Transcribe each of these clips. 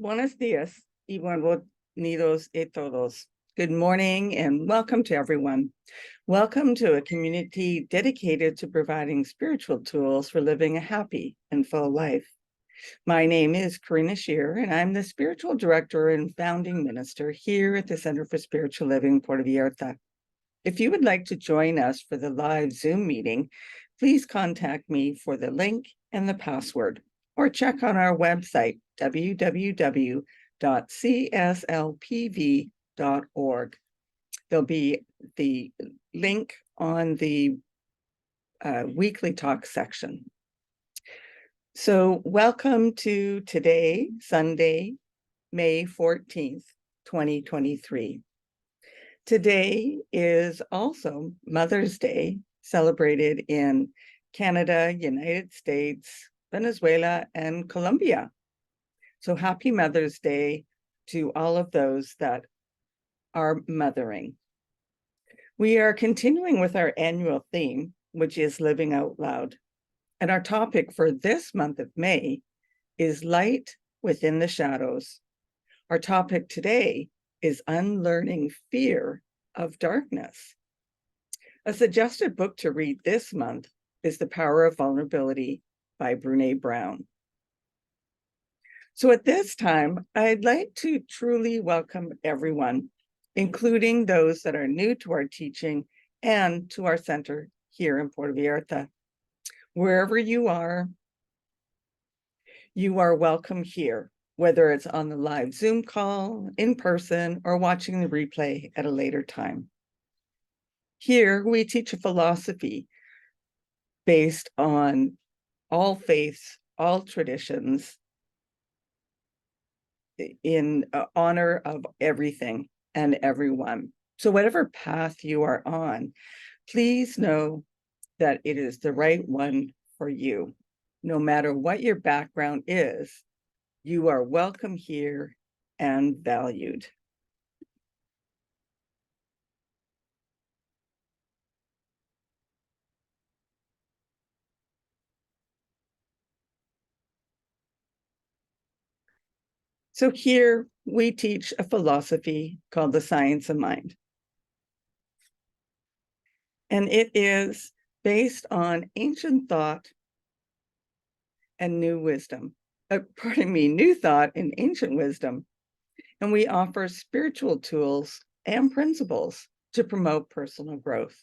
Buenos días y bienvenidos a todos. Good morning and welcome to everyone. Welcome to a community dedicated to providing spiritual tools for living a happy and full life. My name is Karina Shear, and I'm the spiritual director and founding minister here at the Center for Spiritual Living Puerto Vallarta. If you would like to join us for the live Zoom meeting, please contact me for the link and the password, or check on our website, www.cslpv.org. There'll be the link on the weekly talk section. So welcome to today, Sunday, May 14th, 2023. Today is also Mother's Day, celebrated in Canada, United States, Venezuela, and Colombia. So happy Mother's Day to all of those that are mothering. We are continuing with our annual theme, which is Living Out Loud. And our topic for this month of May is Light Within the Shadows. Our topic today is Unlearning Fear of Darkness. A suggested book to read this month is The Power of Vulnerability by Brené Brown. So at this time, I'd like to truly welcome everyone, including those that are new to our teaching and to our center here in Puerto Vallarta. Wherever you are welcome here, whether it's on the live Zoom call, in person, or watching the replay at a later time. Here, we teach a philosophy based on all faiths, all traditions, in honor of everything and everyone. So whatever path you are on, please know that it is the right one for you. No matter what your background is, you are welcome here and valued. So here we teach a philosophy called the science of mind. And it is based on ancient thought and new wisdom. New thought and ancient wisdom. And we offer spiritual tools and principles to promote personal growth.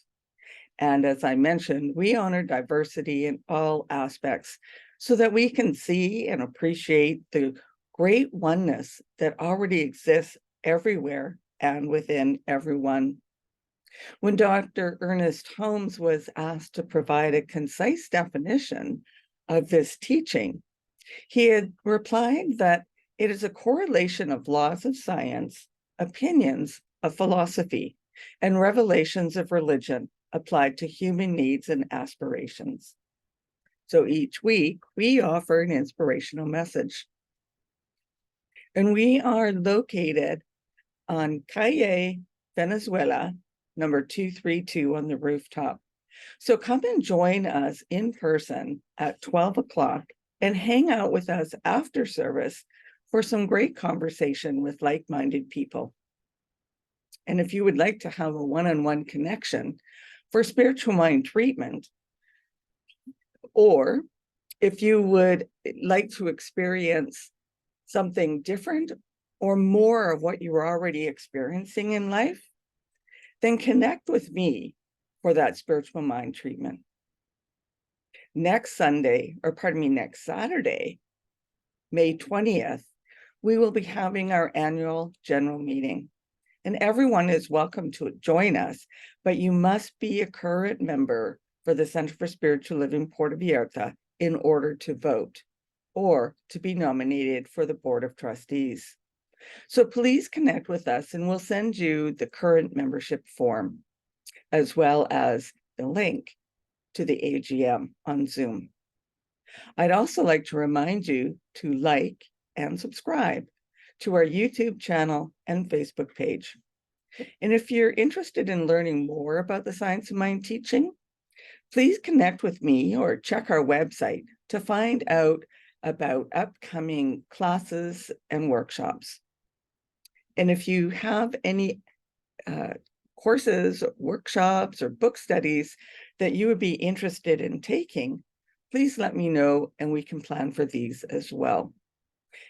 And as I mentioned, we honor diversity in all aspects so that we can see and appreciate the great oneness that already exists everywhere and within everyone. When Dr. Ernest Holmes was asked to provide a concise definition of this teaching, he had replied that it is a correlation of laws of science, opinions of philosophy, and revelations of religion applied to human needs and aspirations. So each week, we offer an inspirational message. And we are located on Calle Venezuela, number 232 on the rooftop. So come and join us in person at 12 o'clock and hang out with us after service for some great conversation with like-minded people. And if you would like to have a one-on-one connection for spiritual mind treatment, or if you would like to experience something different or more of what you are already experiencing in life, then connect with me for that spiritual mind treatment. Next Saturday, May 20th, we will be having our annual general meeting. And everyone is welcome to join us, but you must be a current member for the Center for Spiritual Living Puerto Vallarta in order to vote or to be nominated for the Board of Trustees. So please connect with us and we'll send you the current membership form, as well as the link to the AGM on Zoom. I'd also like to remind you to like and subscribe to our YouTube channel and Facebook page. And if you're interested in learning more about the Science of Mind teaching, please connect with me or check our website to find out about upcoming classes and workshops. And if you have any courses, workshops, or book studies that you would be interested in taking, please let me know and we can plan for these as well.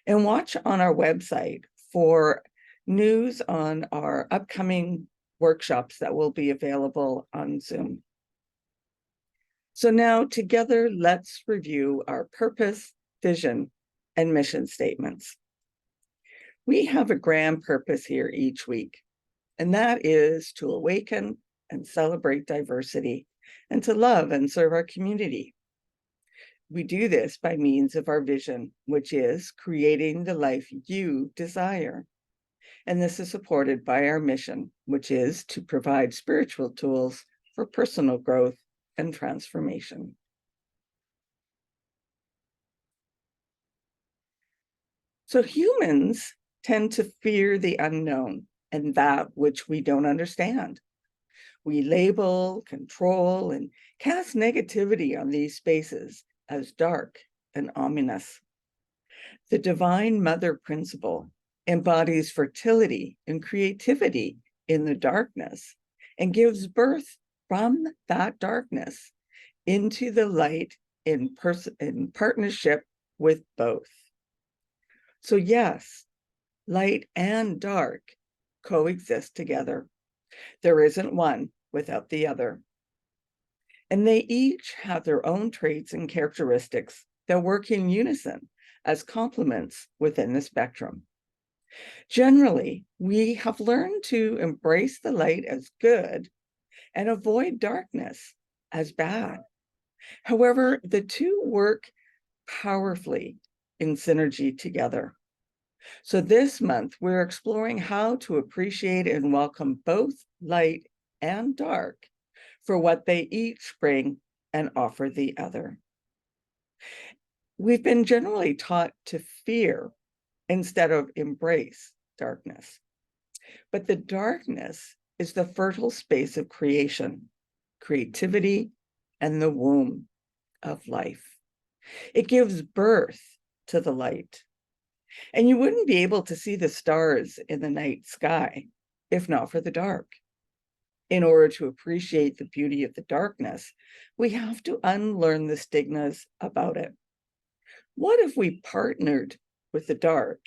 And watch on our website for news on our upcoming workshops that will be available on Zoom. So now together, let's review our purpose, vision, and mission statements. We have a grand purpose here each week, and that is to awaken and celebrate diversity and to love and serve our community. We do this by means of our vision, which is creating the life you desire. And this is supported by our mission, which is to provide spiritual tools for personal growth and transformation. So humans tend to fear the unknown and that which we don't understand. We label, control, and cast negativity on these spaces as dark and ominous. The Divine Mother principle embodies fertility and creativity in the darkness and gives birth from that darkness into the light in partnership with both. So yes, light and dark coexist together. There isn't one without the other. And they each have their own traits and characteristics that work in unison as complements within the spectrum. Generally, we have learned to embrace the light as good and avoid darkness as bad. However, the two work powerfully in synergy together. So this month, we're exploring how to appreciate and welcome both light and dark for what they each bring and offer the other. We've been generally taught to fear instead of embrace darkness. But the darkness is the fertile space of creation, creativity, and the womb of life. It gives birth to the light. And you wouldn't be able to see the stars in the night sky if not for the dark. In order to appreciate the beauty of the darkness, we have to unlearn the stigmas about it. What if we partnered with the dark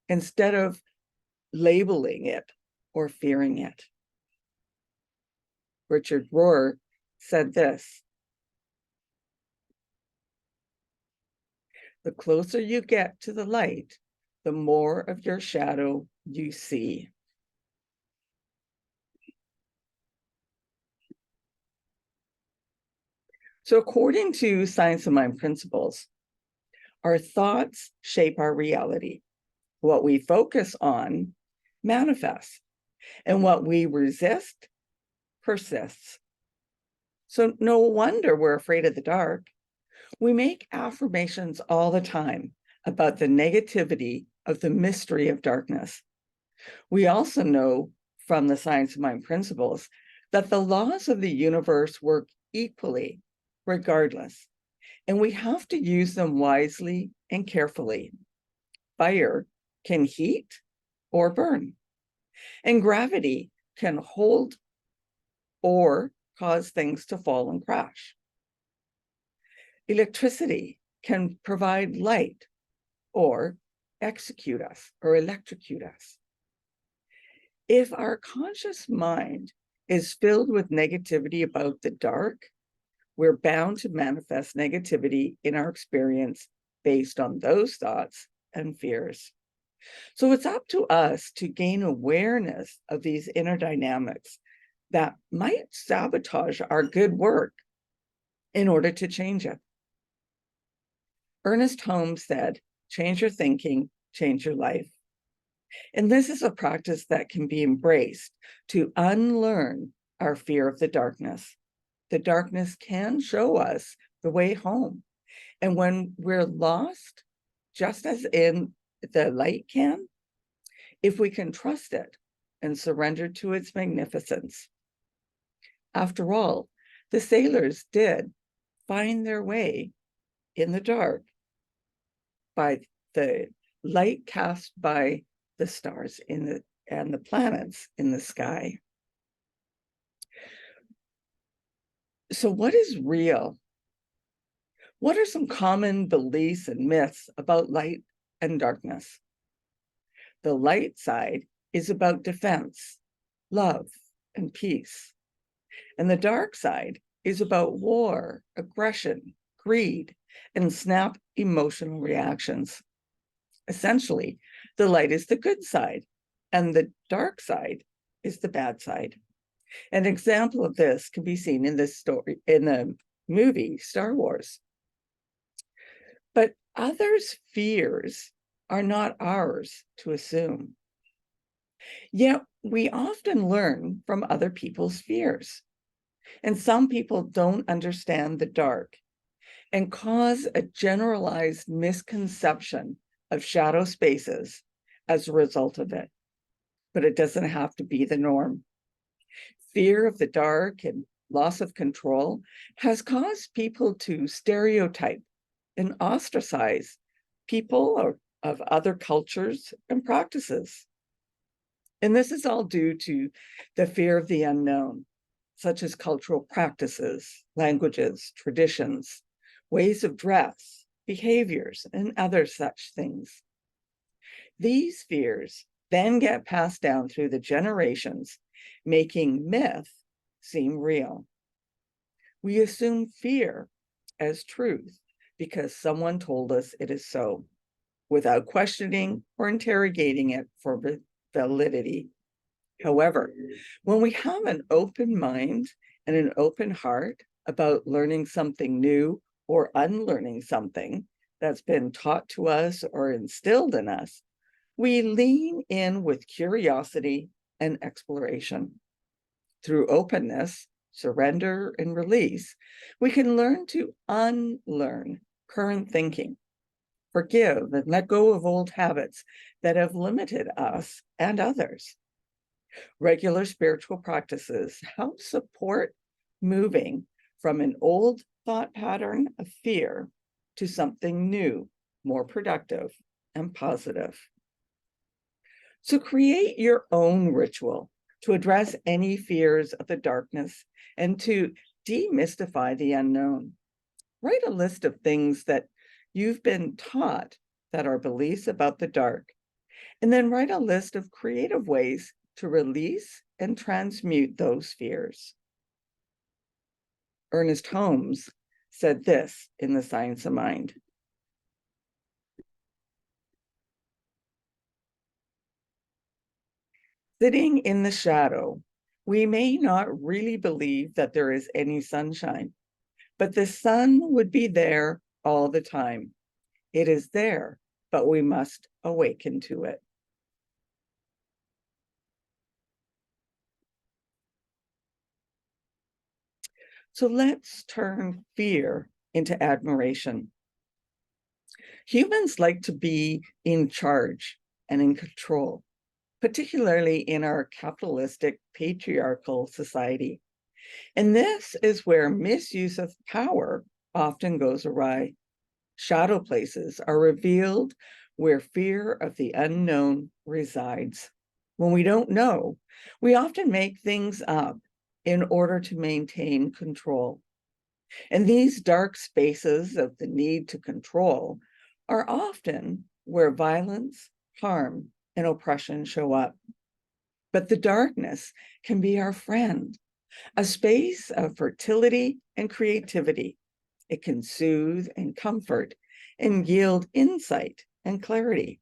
instead of labeling it or fearing it? Richard Rohr said this: the closer you get to the light, the more of your shadow you see. So according to Science of Mind principles, our thoughts shape our reality. What we focus on manifests, and what we resist persists. So no wonder we're afraid of the dark. We make affirmations all the time about the negativity of the mystery of darkness. We also know from the Science of Mind principles that the laws of the universe work equally, regardless, and we have to use them wisely and carefully. Fire can heat or burn, and gravity can hold or cause things to fall and crash. Electricity can provide light or execute us or electrocute us. If our conscious mind is filled with negativity about the dark, we're bound to manifest negativity in our experience based on those thoughts and fears. So it's up to us to gain awareness of these inner dynamics that might sabotage our good work in order to change it. Ernest Holmes said, "Change your thinking, change your life." And this is a practice that can be embraced to unlearn our fear of the darkness. The darkness can show us the way home. And when we're lost, just as in the light can, if we can trust it and surrender to its magnificence. After all, the sailors did find their way in the dark by the light cast by the stars and the planets in the sky. So what is real? What are some common beliefs and myths about light and darkness? The light side is about defense, love, and peace. And the dark side is about war, aggression, greed, and snap emotional reactions. Essentially, the light is the good side, and the dark side is the bad side. An example of this can be seen in this story, in the movie Star Wars. But others' fears are not ours to assume. Yet we often learn from other people's fears. And some people don't understand the dark and cause a generalized misconception of shadow spaces as a result of it. But it doesn't have to be the norm. Fear of the dark and loss of control has caused people to stereotype and ostracize people of other cultures and practices. And this is all due to the fear of the unknown, such as cultural practices, languages, traditions, ways of dress, behaviors, and other such things. These fears then get passed down through the generations, making myth seem real. We assume fear as truth because someone told us it is so, without questioning or interrogating it for validity. However, when we have an open mind and an open heart about learning something new or unlearning something that's been taught to us or instilled in us, we lean in with curiosity and exploration. Through openness, surrender, and release, we can learn to unlearn current thinking, forgive and let go of old habits that have limited us and others. Regular spiritual practices help support moving from an old thought pattern of fear to something new, more productive, and positive. So create your own ritual to address any fears of the darkness and to demystify the unknown. Write a list of things that you've been taught that are beliefs about the dark, and then write a list of creative ways to release and transmute those fears. Ernest Holmes said this in The Science of Mind. Sitting in the shadow, we may not really believe that there is any sunshine, but the sun would be there all the time. It is there, but we must awaken to it. So let's turn fear into admiration. Humans like to be in charge and in control, particularly in our capitalistic, patriarchal society. And this is where misuse of power often goes awry. Shadow places are revealed where fear of the unknown resides. When we don't know, we often make things up in order to maintain control. And these dark spaces of the need to control are often where violence, harm, and oppression show up. But the darkness can be our friend, a space of fertility and creativity. It can soothe and comfort and yield insight and clarity.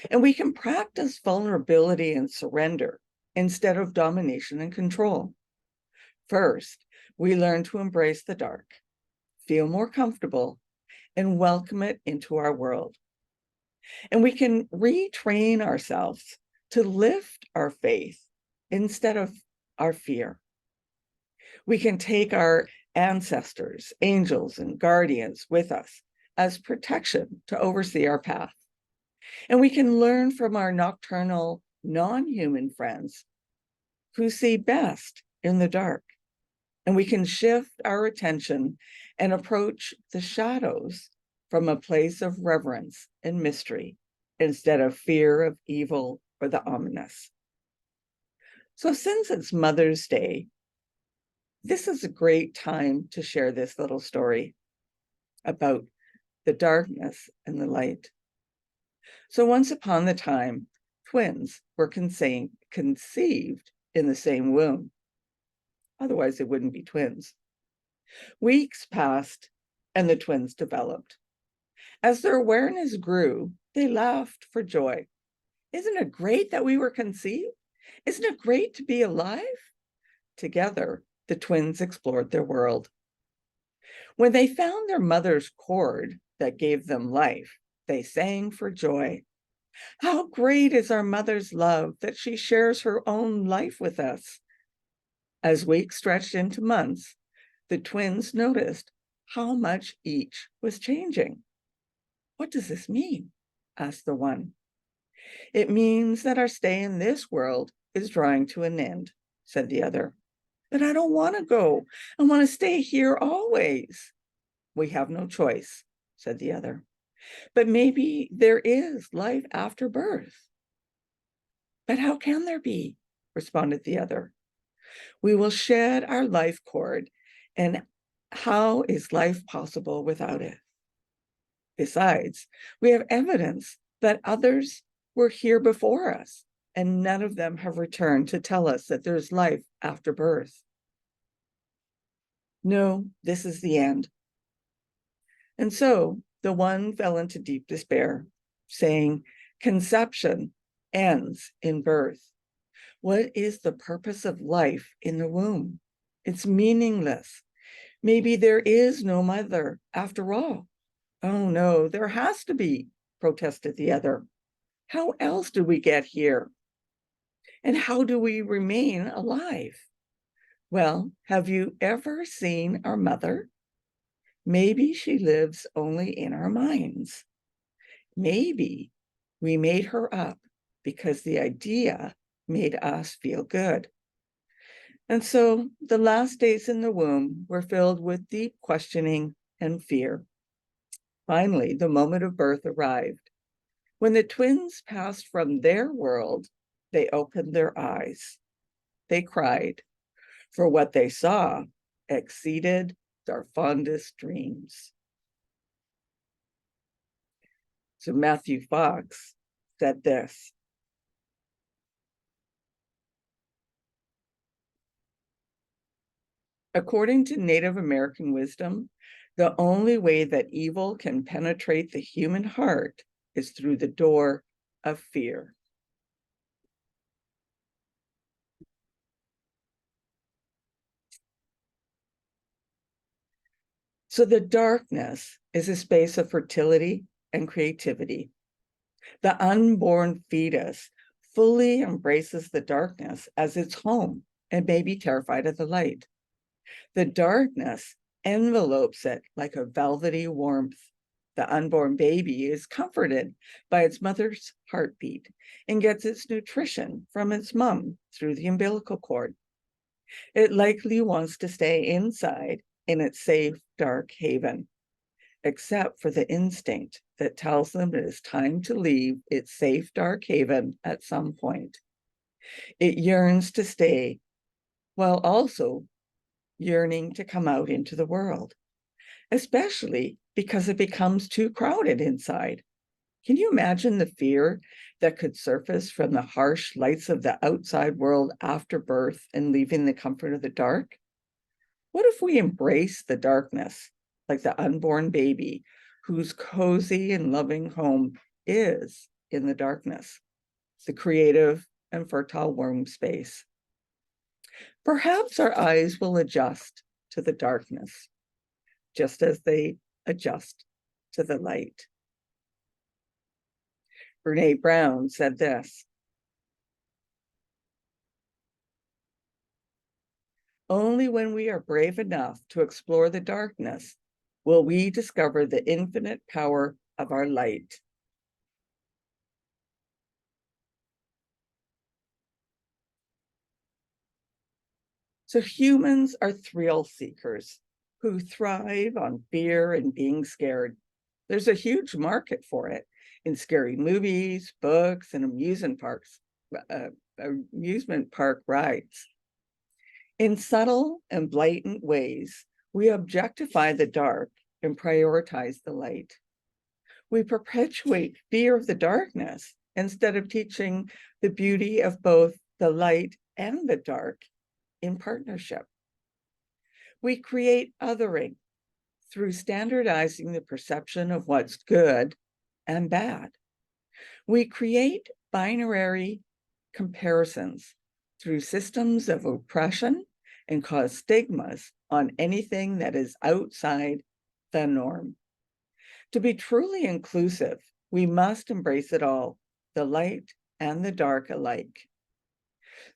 And we can practice vulnerability and surrender instead of domination and control. First, we learn to embrace the dark, feel more comfortable, and welcome it into our world. And we can retrain ourselves to lift our faith instead of our fear. We can take our ancestors, angels, and guardians with us as protection to oversee our path. And we can learn from our nocturnal, non-human friends who see best in the dark. And we can shift our attention and approach the shadows from a place of reverence and mystery instead of fear of evil or the ominous. So since it's Mother's Day, this is a great time to share this little story about the darkness and the light. So once upon a time, twins were conceived in the same womb. Otherwise, they wouldn't be twins. Weeks passed and the twins developed. As their awareness grew, they laughed for joy. Isn't it great that we were conceived? Isn't it great to be alive? Together, the twins explored their world. When they found their mother's cord that gave them life, they sang for joy. How great is our mother's love that she shares her own life with us. As weeks stretched into months, the twins noticed how much each was changing. What does this mean? Asked the one. It means that our stay in this world is drawing to an end, said the other. But I don't want to go. I want to stay here always. We have no choice, said the other. But maybe there is life after birth. But how can there be? Responded the other. We will shed our life cord, and how is life possible without it? Besides, we have evidence that others were here before us, and none of them have returned to tell us that there's life after birth. No, this is the end. And so the one fell into deep despair, saying, conception ends in birth. What is the purpose of life in the womb? It's meaningless. Maybe there is no mother after all. Oh no, there has to be, protested the other. How else do we get here? And how do we remain alive? Well, have you ever seen our mother? Maybe she lives only in our minds. Maybe we made her up because the idea made us feel good. And so the last days in the womb were filled with deep questioning and fear. Finally, the moment of birth arrived. When the twins passed from their world, they opened their eyes. They cried, for what they saw exceeded their fondest dreams. So Matthew Fox said this. According to Native American wisdom, the only way that evil can penetrate the human heart is through the door of fear. So the darkness is a space of fertility and creativity. The unborn fetus fully embraces the darkness as its home and may be terrified of the light. The darkness envelopes it like a velvety warmth. The unborn baby is comforted by its mother's heartbeat and gets its nutrition from its mom through the umbilical cord. It likely wants to stay inside in its safe, dark haven, except for the instinct that tells them it is time to leave its safe, dark haven at some point. It yearns to stay, while also yearning to come out into the world, especially because it becomes too crowded inside. Can you imagine the fear that could surface from the harsh lights of the outside world after birth and leaving the comfort of the dark? What if we embrace the darkness like the unborn baby whose cozy and loving home is in the darkness, the creative and fertile womb space? Perhaps our eyes will adjust to the darkness, just as they adjust to the light. Brene Brown said this. Only when we are brave enough to explore the darkness will we discover the infinite power of our light. So humans are thrill seekers who thrive on fear and being scared. There's a huge market for it in scary movies, books, and amusement park rides. In subtle and blatant ways, we objectify the dark and prioritize the light. We perpetuate fear of the darkness instead of teaching the beauty of both the light and the dark in partnership. We create othering through standardizing the perception of what's good and bad. We create binary comparisons through systems of oppression and cause stigmas on anything that is outside the norm. To be truly inclusive, we must embrace it all, the light and the dark alike.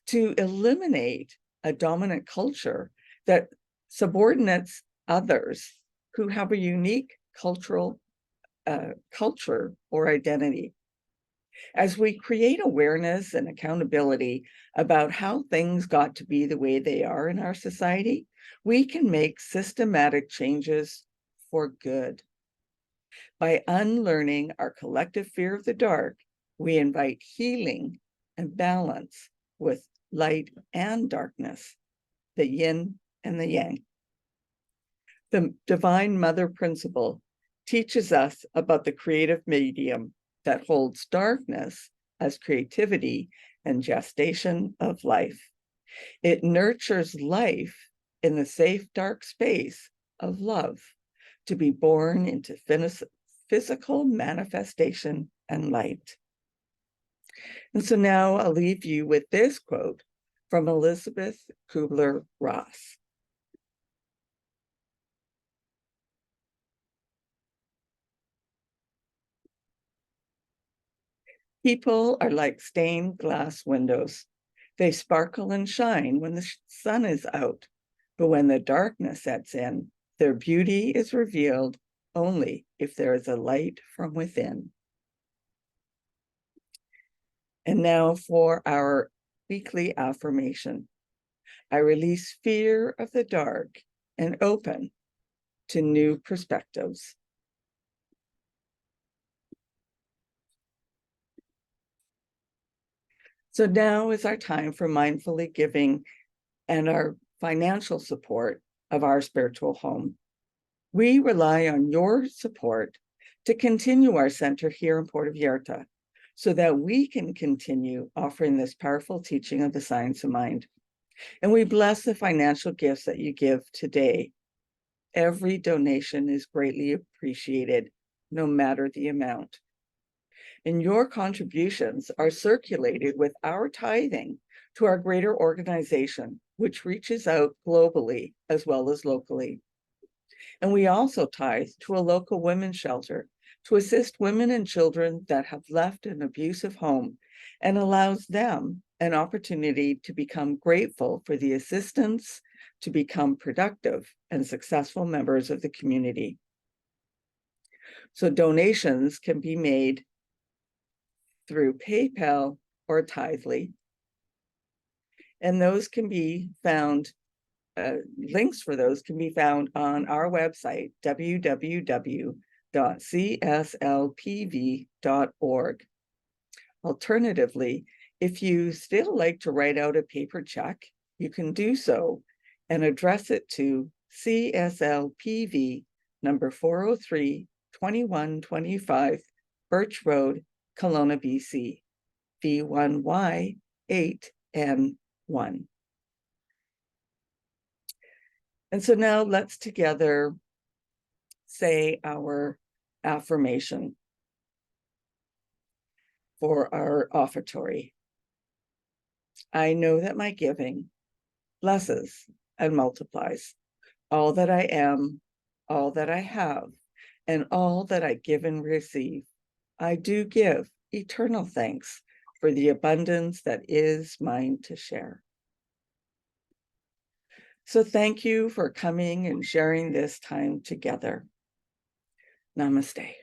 To eliminate a dominant culture that subordinates others who have a unique culture or identity. As we create awareness and accountability about how things got to be the way they are in our society, we can make systematic changes for good. By unlearning our collective fear of the dark, we invite healing and balance with light and darkness, the yin and the yang. The Divine Mother Principle teaches us about the creative medium that holds darkness as creativity and gestation of life. It nurtures life in the safe, dark space of love to be born into physical manifestation and light. And so now I'll leave you with this quote from Elizabeth Kubler-Ross. People are like stained glass windows. They sparkle and shine when the sun is out, but when the darkness sets in, their beauty is revealed only if there is a light from within. And now for our weekly affirmation. I release fear of the dark and open to new perspectives. So now is our time for mindfully giving and our financial support of our spiritual home. We rely on your support to continue our center here in Puerto Vallarta so that we can continue offering this powerful teaching of the science of mind. And we bless the financial gifts that you give today. Every donation is greatly appreciated, no matter the amount. And your contributions are circulated with our tithing to our greater organization, which reaches out globally as well as locally. And we also tithe to a local women's shelter to assist women and children that have left an abusive home and allows them an opportunity to become grateful for the assistance to become productive and successful members of the community. So donations can be made through PayPal or Tithely. And those can be found, links for those can be found on our website, www.cslpv.org. Alternatively, if you still like to write out a paper check, you can do so and address it to CSLPV number 403 2125 Birch Road, Kelowna, BC, V1Y8N1. And so now let's together say our affirmation for our offertory. I know that my giving blesses and multiplies all that I am, all that I have, and all that I give and receive. I do give eternal thanks for the abundance that is mine to share. So thank you for coming and sharing this time together. Namaste.